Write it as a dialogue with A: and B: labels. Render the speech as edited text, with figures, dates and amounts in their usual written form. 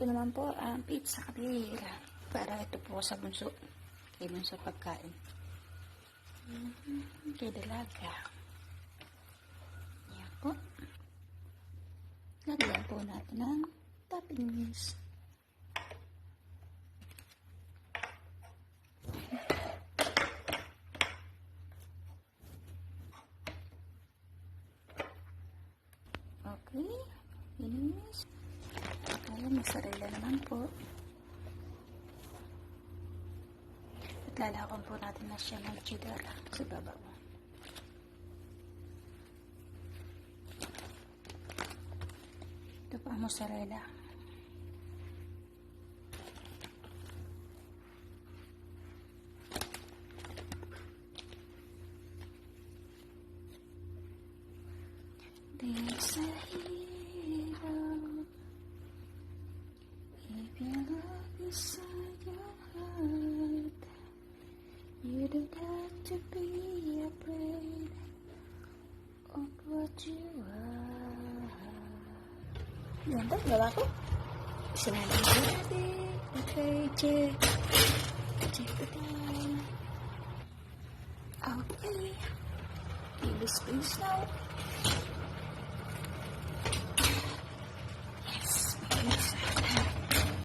A: Ito naman po ang pizza kabil. Para ito po sa bunso. Kay bunso pagkain. Kay dalaga. Yan po. Lagyan po natin ng toppings. Okay. Finish. Ayan, mozzarella naman po. At lalakon po natin na siya ng cheddar sa baba mo. Ito pa ang mozzarella. There's a hero if your love inside your heart. You don't have to be afraid of what you are. Yan ba? Gawa ko? Sinali ko natin. Okay, check. Check it out. Okay. Give me space now.